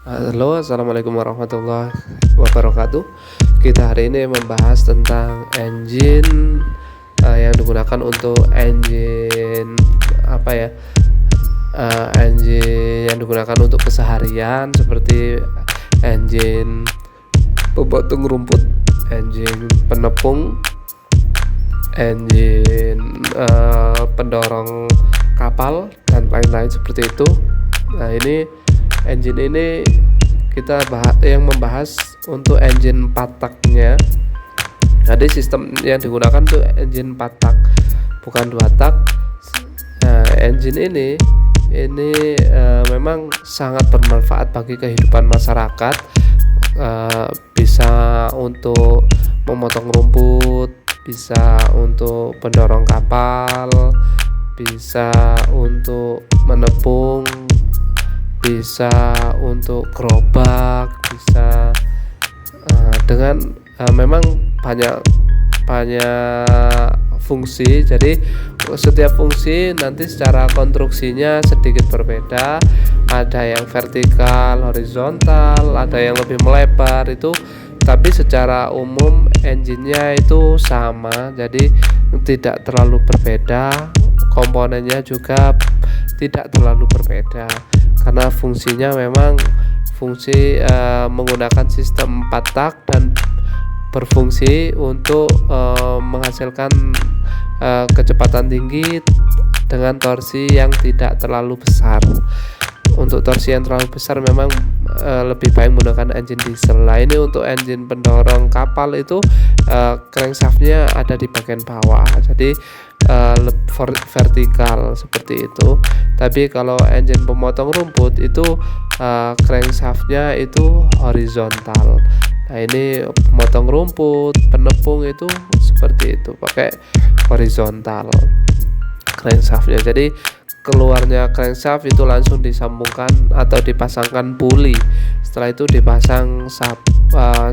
Halo, assalamualaikum warahmatullahi wabarakatuh. Kita hari ini membahas tentang engine yang digunakan untuk engine engine yang digunakan untuk keseharian seperti engine pemotong rumput, engine penepung, engine pendorong kapal dan lain-lain seperti itu. Nah, engine ini kita membahas untuk engine 4 taknya. Jadi sistem yang digunakan untuk engine 4 tak, bukan 2 tak. Nah, engine ini memang sangat bermanfaat bagi kehidupan masyarakat. Bisa untuk memotong rumput, bisa untuk pendorong kapal, bisa untuk menepung, bisa untuk gerobak, bisa dengan memang banyak fungsi. Jadi setiap fungsi nanti secara konstruksinya sedikit berbeda, ada yang vertikal, horizontal, ada yang lebih melebar itu, tapi secara umum engine-nya itu sama, jadi tidak terlalu berbeda. Komponennya juga tidak terlalu berbeda karena fungsinya memang menggunakan sistem 4 tak dan berfungsi untuk menghasilkan kecepatan tinggi dengan torsi yang tidak terlalu besar. Untuk torsi yang terlalu besar memang lebih baik menggunakan engine diesel. Nah, ini untuk engine pendorong kapal itu crankshaftnya ada di bagian bawah, jadi vertikal seperti itu. Tapi kalau engine pemotong rumput itu crankshaftnya itu horizontal. Nah, ini pemotong rumput, penepung itu seperti itu, pakai horizontal crankshaftnya. Jadi keluarnya crankshaft itu langsung disambungkan atau dipasangkan puli. Setelah itu dipasang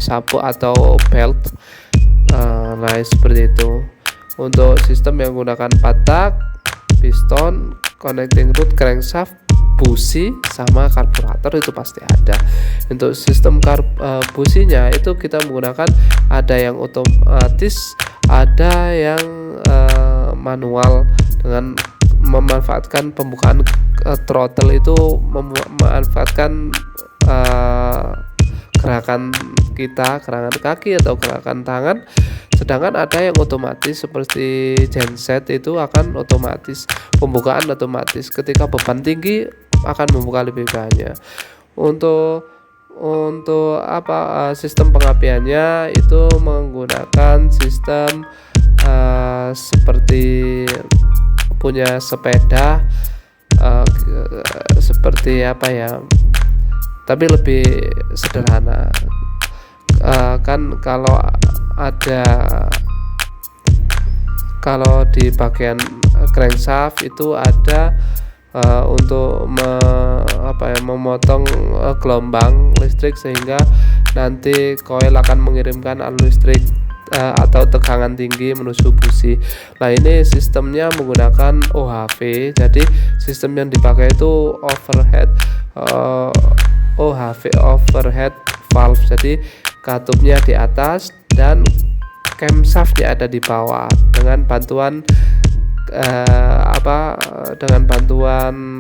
sabuk atau belt. Nah, seperti itu. Untuk sistem yang menggunakan 4 tak, piston, connecting rod, crankshaft, busi, sama karburator itu pasti ada. Untuk sistem businya itu kita menggunakan ada yang otomatis, ada yang manual dengan memanfaatkan pembukaan throttle itu memanfaatkan gerakan kaki atau gerakan tangan. Sedangkan ada yang otomatis seperti genset itu akan otomatis, pembukaan otomatis. Ketika beban tinggi akan membuka lebih banyak. Untuk sistem pengapiannya itu menggunakan sistem seperti punya sepeda, seperti tapi lebih sederhana. Kan kalau di bagian crankshaft itu ada untuk memotong gelombang listrik, sehingga nanti koil akan mengirimkan arus listrik atau tegangan tinggi menuju busi. Nah, ini sistemnya menggunakan OHV. Jadi sistem yang dipakai itu overhead valve. Jadi katupnya di atas dan camshaftnya ada di bawah dengan bantuan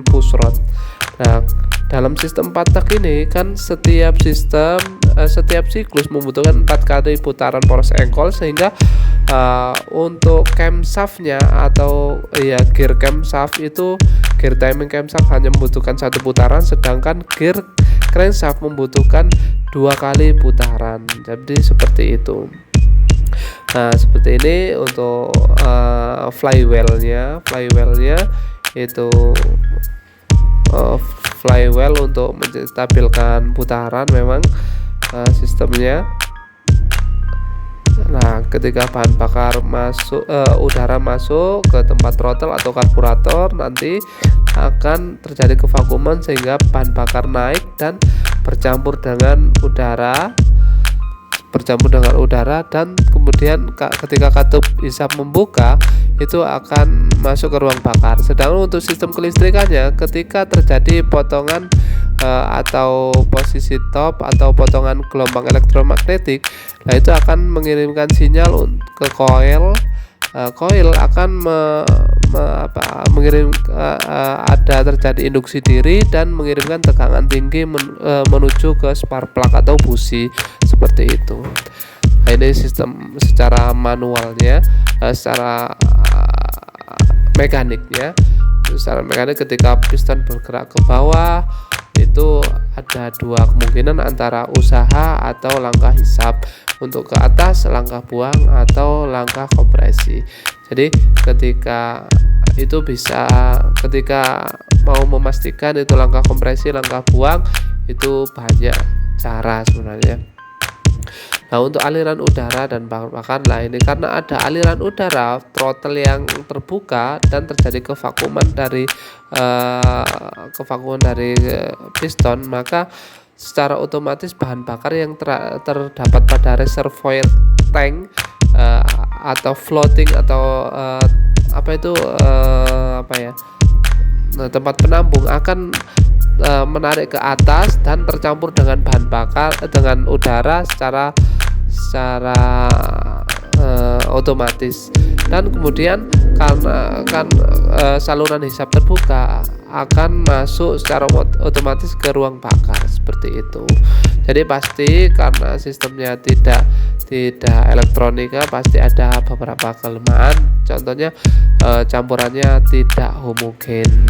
push rod. Nah, dalam sistem 4 tak ini kan setiap siklus membutuhkan 4 kali putaran poros engkol, sehingga untuk camshaftnya atau gear camshaft itu, gear timing camshaft hanya membutuhkan 1 putaran, sedangkan gear crankshaft membutuhkan 2 kali putaran. Jadi seperti itu. Nah, seperti ini untuk flywheelnya itu flywheel untuk menstabilkan putaran memang sistemnya. Nah, ketika bahan bakar udara masuk ke tempat throttle atau karburator, nanti akan terjadi kevakuuman sehingga bahan bakar naik dan bercampur dengan udara, dan kemudian ketika katup hisap membuka itu akan masuk ke ruang bakar. Sedangkan untuk sistem kelistrikannya, ketika terjadi potongan atau posisi top atau potongan gelombang elektromagnetik, nah itu akan mengirimkan sinyal ke koil. Koil akan mengirim ada terjadi induksi diri dan mengirimkan tegangan tinggi menuju ke spark plug atau busi seperti itu. Nah, ini sistem secara manualnya, secara mekaniknya. Secara mekanik ketika piston bergerak ke bawah itu ada dua kemungkinan antara usaha atau langkah hisap. Untuk ke atas langkah buang atau langkah kompresi. Jadi ketika itu bisa, ketika mau memastikan itu langkah kompresi, langkah buang, itu banyak cara sebenarnya. Nah, untuk aliran udara dan bakar, lah ini karena ada aliran udara, throttle yang terbuka dan terjadi kevakuuman dari piston, maka secara otomatis bahan bakar yang terdapat pada reservoir tank atau floating atau tempat penampung akan menarik ke atas dan tercampur dengan bahan bakar dengan udara secara otomatis, dan kemudian karena saluran hisap terbuka akan masuk secara otomatis ke ruang bakar seperti itu. Jadi pasti karena sistemnya tidak elektronika, pasti ada beberapa kelemahan. Contohnya campurannya tidak homogen.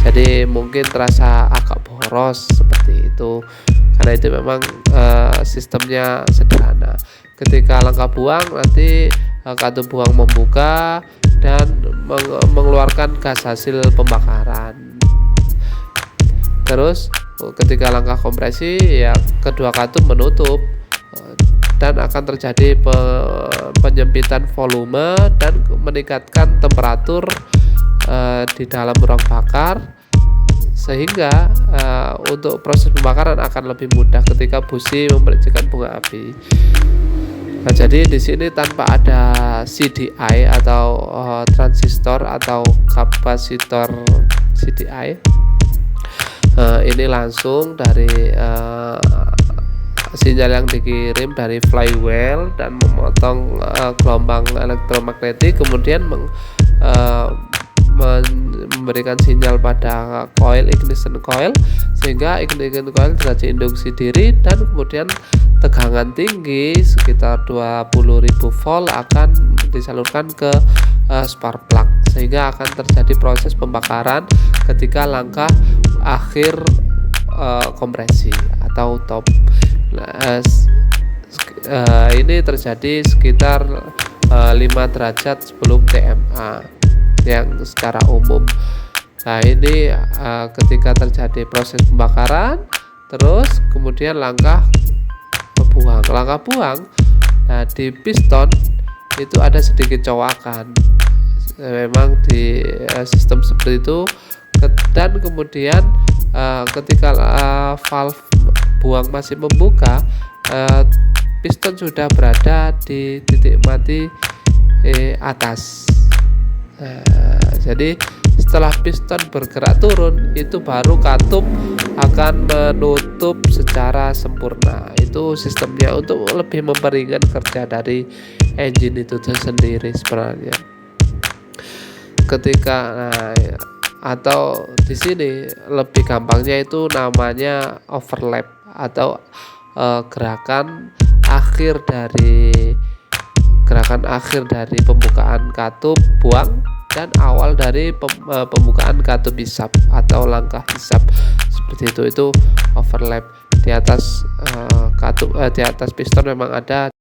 Jadi mungkin terasa agak boros seperti itu. Karena itu memang sistemnya sederhana. Ketika langkah buang, nanti katup buang membuka dan mengeluarkan gas hasil pembakaran. Terus ketika langkah kompresi, ya kedua katup menutup dan akan terjadi penyempitan volume dan meningkatkan temperatur di dalam ruang bakar, sehingga untuk proses pembakaran akan lebih mudah ketika busi memercikan bunga api. Nah, jadi di sini tanpa ada CDI atau transistor atau kapasitor CDI, ini langsung dari sinyal yang dikirim dari flywheel dan memotong gelombang elektromagnetik, kemudian memberikan sinyal pada coil, ignition coil, sehingga ignition coil terjadi induksi diri dan kemudian tegangan tinggi sekitar 20.000 volt akan disalurkan ke spark plug, sehingga akan terjadi proses pembakaran ketika langkah akhir kompresi atau top. Ini terjadi sekitar 5 derajat sebelum TMA yang secara umum. Nah, ini ketika terjadi proses pembakaran, terus kemudian langkah buang. Nah, di piston itu ada sedikit cowakan. Memang di sistem seperti itu, dan kemudian ketika valve buang masih membuka, piston sudah berada di titik mati atas. Jadi setelah piston bergerak turun, itu baru katup akan menutup secara sempurna. Itu sistemnya untuk lebih memperingan kerja dari engine itu sendiri sebenarnya. Atau di sini lebih gampangnya itu namanya overlap atau gerakan akhir dari pembukaan katup buang dan awal dari pembukaan katup hisap atau langkah hisap seperti itu overlap. Di atas di atas piston memang ada